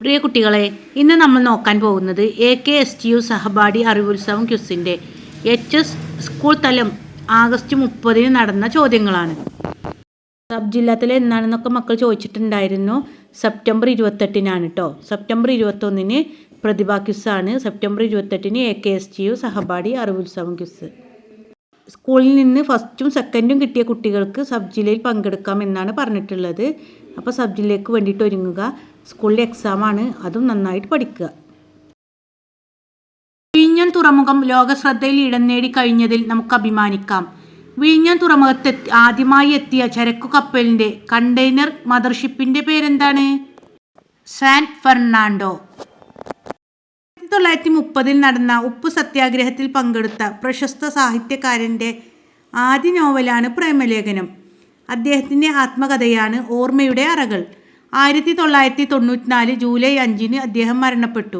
പ്രിയ കുട്ടികളെ, ഇന്ന് നമ്മൾ നോക്കാൻ പോകുന്നത് AKSTU സഹപാഠി അറിവുത്സവം ക്വിസിൻ്റെ HS സ്കൂൾ തലം ആഗസ്റ്റ് 30 നടന്ന ചോദ്യങ്ങളാണ്. സബ് ജില്ലാതല എന്നാണെന്നൊക്കെ മക്കൾ ചോദിച്ചിട്ടുണ്ടായിരുന്നു. സെപ്റ്റംബർ 28 കേട്ടോ. സെപ്റ്റംബർ 21 പ്രതിഭ ക്വിസാണ്. September 28 AKSTU Sahapadi Arivulsavam quiz. സ്കൂളിൽ നിന്ന് ഫസ്റ്റും സെക്കൻഡും കിട്ടിയ കുട്ടികൾക്ക് സബ് ജില്ലയിൽ പങ്കെടുക്കാം എന്നാണ് പറഞ്ഞിട്ടുള്ളത്. അപ്പോൾ സബ് ജില്ലയ്ക്ക് വേണ്ടിയിട്ട് ഒരുങ്ങുക. സ്കൂളിലെ എക്സാമാണ്, അതും നന്നായിട്ട് പഠിക്കുക. വിഴിഞ്ഞം തുറമുഖം ലോകശ്രദ്ധയിൽ ഇടം നേടി കഴിഞ്ഞതിൽ നമുക്ക് അഭിമാനിക്കാം. വിഴിഞ്ഞം തുറമുഖത്ത് ആദ്യമായി എത്തിയ ചരക്കു കപ്പലിൻ്റെ കണ്ടെയ്നർ മദർഷിപ്പിൻ്റെ പേരെന്താണ്? San Fernando. 1930 നടന്ന ഉപ്പ് സത്യാഗ്രഹത്തിൽ പങ്കെടുത്ത പ്രശസ്ത സാഹിത്യകാരൻ്റെ ആദ്യ നോവലാണ് പ്രേമലേഖനം. അദ്ദേഹത്തിൻ്റെ ആത്മകഥയാണ് ഓർമ്മയുടെ അറകൾ. 1994 ജൂലൈ 5 അദ്ദേഹം മരണപ്പെട്ടു.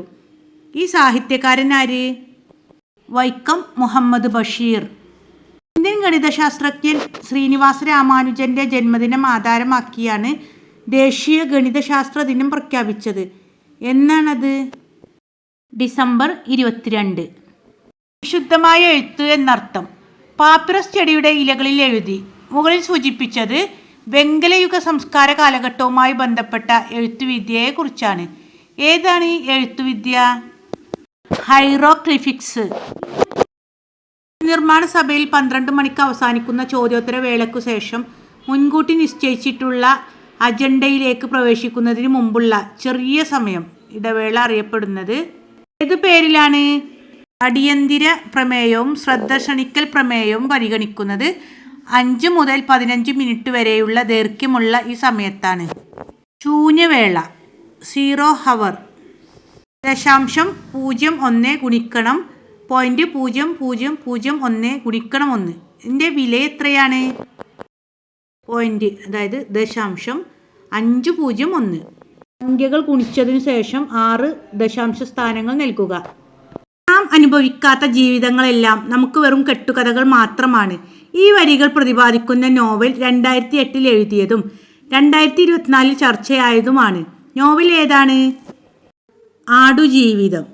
ഈ സാഹിത്യകാരൻ ആര്? വൈക്കം മുഹമ്മദ് ബഷീർ. ഇന്ത്യൻ ഗണിതശാസ്ത്രജ്ഞൻ ശ്രീനിവാസ രാമാനുജൻ്റെ ജന്മദിനം ആധാരമാക്കിയാണ് ദേശീയ ഗണിതശാസ്ത്ര ദിനം പ്രഖ്യാപിച്ചത്. എന്നാണത്? ഡിസംബർ 22. വിശുദ്ധമായ എഴുത്ത് എന്നർത്ഥം. പാപ്പിറസ് ചെടിയുടെ ഇലകളിൽ എഴുതി. മുകളിൽ സൂചിപ്പിച്ചത് വെങ്കലയുഗ സംസ്കാര കാലഘട്ടവുമായി ബന്ധപ്പെട്ട എഴുത്തുവിദ്യയെക്കുറിച്ചാണ്. ഏതാണ് ഈ എഴുത്തുവിദ്യ? ഹൈറോഗ്ലിഫിക്സ്. നിർമ്മാണ സഭയിൽ 12 മണിക്ക് അവസാനിക്കുന്ന ചോദ്യോത്തര വേളയ്ക്കു ശേഷം മുൻകൂട്ടി നിശ്ചയിച്ചിട്ടുള്ള അജണ്ടയിലേക്ക് പ്രവേശിക്കുന്നതിന് മുമ്പുള്ള ചെറിയ സമയം ഇടവേള അറിയപ്പെടുന്നത് ഏതു പേരിലാണ്? അടിയന്തിര പ്രമേയവും ശ്രദ്ധ ക്ഷണിക്കൽ പ്രമേയവും പരിഗണിക്കുന്നത് 5 മുതൽ 15 മിനിറ്റ് വരെയുള്ള ദൈർഘ്യമുള്ള ഈ സമയത്താണ്. ശൂന്യവേള 0 ഹവർ. 0.01 ഗുണിക്കണം 0.0001 ഗുണിക്കണം 1. ഇതിൻ്റെ വില എത്രയാണ്? പോയിന്റ്, അതായത് 0.501. സംഖ്യകൾ ഗുണിച്ചതിനു ശേഷം 6 ദശാംശ സ്ഥാനങ്ങൾ നൽകുക. നാം അനുഭവിക്കാത്ത ജീവിതങ്ങളെല്ലാം നമുക്ക് വെറും കെട്ടുകഥകൾ മാത്രമാണ്. ഈ വരികൾ പ്രതിപാദിക്കുന്ന നോവൽ 2008 എഴുതിയതും 2024 ചർച്ചയായതുമാണ്. നോവൽ ഏതാണ്? ആടുജീവിതം.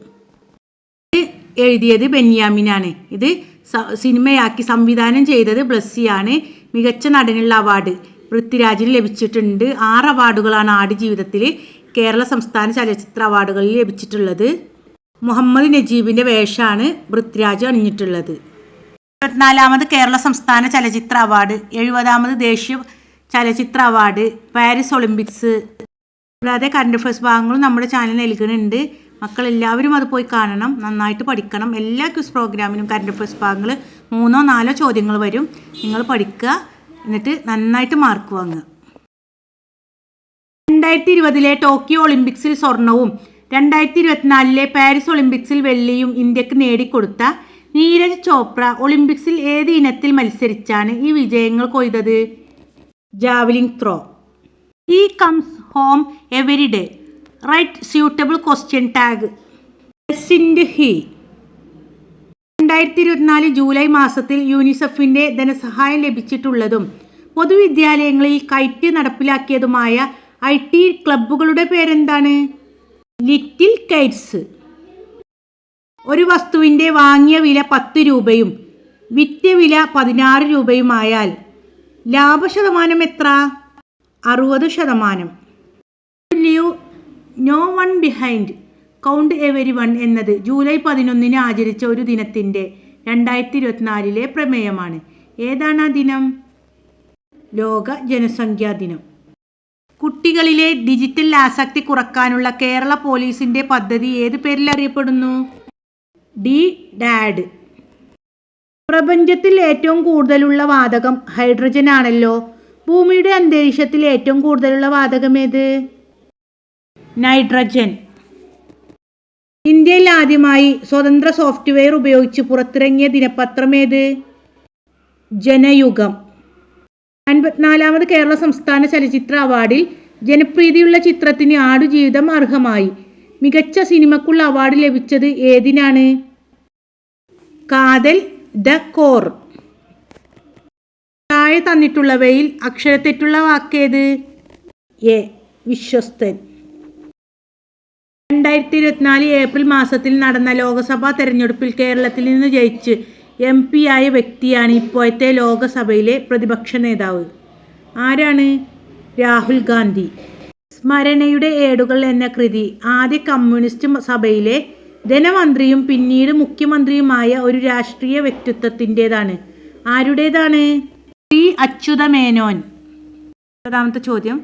എഴുതിയത് ബെന്യാമിനാണ്. ഇത് സിനിമയാക്കി സംവിധാനം ചെയ്തത് ബ്ലസ്സിയാണ്. മികച്ച നടനുള്ള അവാർഡ് പൃഥ്വിരാജിന് ലഭിച്ചിട്ടുണ്ട്. 6 അവാർഡുകളാണ് ആടുജീവിതത്തിൽ കേരള സംസ്ഥാന ചലച്ചിത്ര അവാർഡുകളിൽ ലഭിച്ചിട്ടുള്ളത്. മുഹമ്മദ് നജീബിൻ്റെ വേഷമാണ് പൃഥ്വിരാജ് അണിഞ്ഞിട്ടുള്ളത്. 24ാമത് കേരള സംസ്ഥാന ചലച്ചിത്ര അവാർഡ്, 70ാമത് ദേശീയ ചലച്ചിത്ര അവാർഡ്, പാരീസ് ഒളിമ്പിക്സ്. കൂടാതെ കറണ്ട് അഫയേഴ്സ് ഭാഗങ്ങളും നമ്മുടെ ചാനൽ നൽകുന്നുണ്ട്. മക്കളെല്ലാവരും അത് പോയി കാണണം, നന്നായിട്ട് പഠിക്കണം. എല്ലാ ക്വിസ് പ്രോഗ്രാമിനും കറണ്ട് അഫയേഴ്സ് ഭാഗങ്ങൾ 3-4 ചോദ്യങ്ങൾ വരും. നിങ്ങൾ പഠിക്കുക, എന്നിട്ട് നന്നായിട്ട് മാർക്ക് വാങ്ങുക. 2020 ടോക്കിയോ ഒളിമ്പിക്സിൽ സ്വർണവും 2024 പാരീസ് ഒളിമ്പിക്സിൽ വെള്ളിയും ഇന്ത്യക്ക് നേടിക്കൊടുത്ത നീരജ് ചോപ്ര ഒളിമ്പിക്സിൽ ഏത് ഇനത്തിൽ മത്സരിച്ചാണ് ഈ വിജയങ്ങൾ കൊയ്തത്? Javelin throw. He comes home every day. Right suitable question tag. Doesn't he. 2024 July മാസത്തിൽ യൂണിസെഫിൻ്റെ ധനസഹായം ലഭിച്ചിട്ടുള്ളതും പൊതുവിദ്യാലയങ്ങളിൽ കൈറ്റ് നടപ്പിലാക്കിയതുമായ IT ക്ലബ്ബുകളുടെ പേരെന്താണ്? Little Kites. ഒരു വസ്തുവിൻ്റെ വാങ്ങിയ വില 10 രൂപയും വിറ്റ വില 16 രൂപയുമായാൽ ലാഭശതമാനം എത്ര? 60%. Leave no one behind count every one എന്നത് ജൂലൈ 11 ആചരിച്ച ഒരു ദിനത്തിൻ്റെ 2024 പ്രമേയമാണ്. ഏതാണ് ആ ദിനം? ലോക ജനസംഖ്യാ ദിനം. കുട്ടികളിലെ ഡിജിറ്റൽ ആസക്തി കുറയ്ക്കാനുള്ള കേരള പോലീസിൻ്റെ പദ്ധതി ഏത് പേരിൽ അറിയപ്പെടുന്നു? ഡാഡ്. പ്രപഞ്ചത്തിൽ ഏറ്റവും കൂടുതലുള്ള വാതകം ഹൈഡ്രജൻ ആണല്ലോ. ഭൂമിയുടെ അന്തരീക്ഷത്തിൽ ഏറ്റവും കൂടുതലുള്ള വാതകം ഏത്? നൈട്രജൻ. ഇന്ത്യയിൽ ആദ്യമായി സ്വതന്ത്ര സോഫ്റ്റ്വെയർ ഉപയോഗിച്ച് പുറത്തിറങ്ങിയ ദിനപത്രം ഏത്? ജനയുഗം. 54ാമത് കേരള സംസ്ഥാന ചലച്ചിത്ര അവാർഡിൽ ജനപ്രീതിയുള്ള ചിത്രത്തിന് ആടുജീവിതം അർഹമായി. മികച്ച സിനിമക്കുള്ള അവാർഡ് ലഭിച്ചത് ഏതിനാണ്? കാതൽ ദ കോർ. താഴെ തന്നിട്ടുള്ളവയിൽ അക്ഷരത്തെറ്റുള്ള വാക്കേത്? എ. വിശ്വസ്തൻ. 2024 ഏപ്രിൽ മാസത്തിൽ നടന്ന ലോക്സഭാ തെരഞ്ഞെടുപ്പിൽ കേരളത്തിൽ നിന്ന് ജയിച്ച് MP ആയ വ്യക്തിയാണ് ഇപ്പോഴത്തെ ലോകസഭയിലെ പ്രതിപക്ഷ നേതാവ്. ആരാണ്? രാഹുൽ ഗാന്ധി. സ്മരണയുടെ ഏടുകൾ എന്ന കൃതി ആദ്യ കമ്മ്യൂണിസ്റ്റ് സഭയിലെ ധനമന്ത്രിയും പിന്നീട് മുഖ്യമന്ത്രിയുമായ ഒരു രാഷ്ട്രീയ വ്യക്തിത്വത്തിൻ്റെതാണ്. ആരുടേതാണ്? ശ്രീ അച്യുതമേനോൻ. രണ്ടാമത്തെ ചോദ്യം,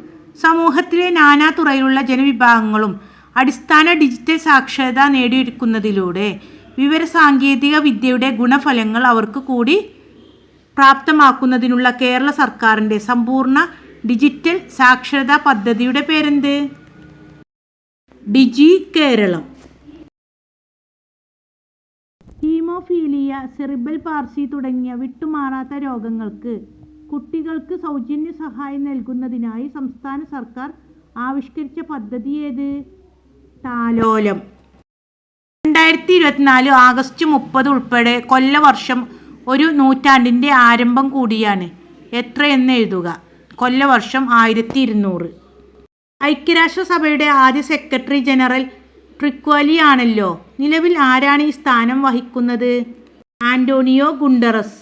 സമൂഹത്തിലെ നാനാ തുറയിലുള്ള ജനവിഭാഗങ്ങളും അടിസ്ഥാന ഡിജിറ്റൽ സാക്ഷരത നേടിയെടുക്കുന്നതിലൂടെ വിവരസാങ്കേതിക വിദ്യയുടെ ഗുണഫലങ്ങൾ അവർക്ക് കൂടി പ്രാപ്തമാക്കുന്നതിനുള്ള കേരള സർക്കാരിൻ്റെ സമ്പൂർണ്ണ ഡിജിറ്റൽ സാക്ഷരതാ പദ്ധതിയുടെ പേരെന്ത്? ഡിജി കേരളം. ഹീമോഫീലിയ, സെറിബ്രൽ പാൾസി തുടങ്ങിയ വിട്ടുമാറാത്ത രോഗങ്ങൾക്ക് കുട്ടികൾക്ക് സൗജന്യ സഹായം നൽകുന്നതിനായി സംസ്ഥാന സർക്കാർ ആവിഷ്കരിച്ച പദ്ധതി ഏത്? താലോലം. 2024 ആഗസ്റ്റ് 30 ഉൾപ്പെടെ കൊല്ലവർഷം ഒരു നൂറ്റാണ്ടിൻ്റെ ആരംഭം കൂടിയാണ്. എത്രയെന്ന് എഴുതുക. കൊല്ലവർഷം 1200. ഐക്യരാഷ്ട്രസഭയുടെ ആദ്യ സെക്രട്ടറി ജനറൽ ട്രിക്വാലി ആണല്ലോ. നിലവിൽ ആരാണ് ഈ സ്ഥാനം വഹിക്കുന്നത്? ആന്റോണിയോ ഗുണ്ടറസ്.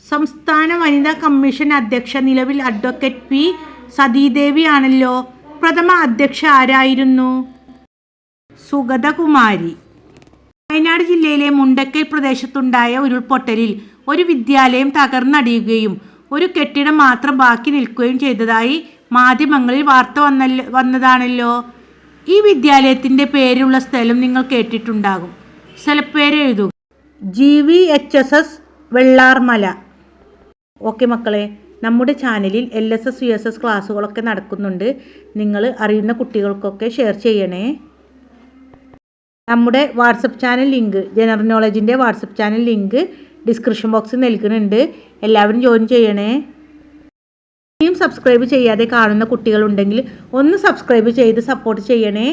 സംസ്ഥാന വനിതാ കമ്മീഷൻ അധ്യക്ഷ നിലവിൽ അഡ്വക്കേറ്റ് പി സതീദേവി ആണല്ലോ. പ്രഥമ അധ്യക്ഷ ആരായിരുന്നു? സുഗതകുമാരി. വയനാട് ജില്ലയിലെ മുണ്ടക്കൽ പ്രദേശത്തുണ്ടായ ഉരുൾപൊട്ടലിൽ ഒരു വിദ്യാലയം തകർന്നടിയുകയും ഒരു കെട്ടിടം മാത്രം ബാക്കി നിൽക്കുകയും ചെയ്തതായി മാധ്യമങ്ങളിൽ വാർത്ത വന്നതാണല്ലോ. ഈ വിദ്യാലയത്തിൻ്റെ പേരുള്ള സ്ഥലം നിങ്ങൾ കേട്ടിട്ടുണ്ടാകും. സ്ഥലപ്പേര് എഴുതുക. GVHSS വെള്ളാർമല. ഓക്കെ മക്കളെ, നമ്മുടെ ചാനലിൽ LSS USS ക്ലാസ്സുകളൊക്കെ നടക്കുന്നുണ്ട്. നിങ്ങൾ അറിയുന്ന കുട്ടികൾക്കൊക്കെ ഷെയർ ചെയ്യണേ. നമ്മുടെ വാട്സപ്പ് ചാനൽ ലിങ്ക്, ജനറൽ നോളജിൻ്റെ വാട്സപ്പ് ചാനൽ ലിങ്ക് ഡിസ്ക്രിപ്ഷൻ ബോക്സിൽ നൽകുന്നുണ്ട്. എല്ലാവരും ജോയിൻ ചെയ്യണേ. ഇനിയും സബ്സ്ക്രൈബ് ചെയ്യാതെ കാണുന്ന കുട്ടികളുണ്ടെങ്കിൽ ഒന്ന് സബ്സ്ക്രൈബ് ചെയ്ത് സപ്പോർട്ട് ചെയ്യണേ.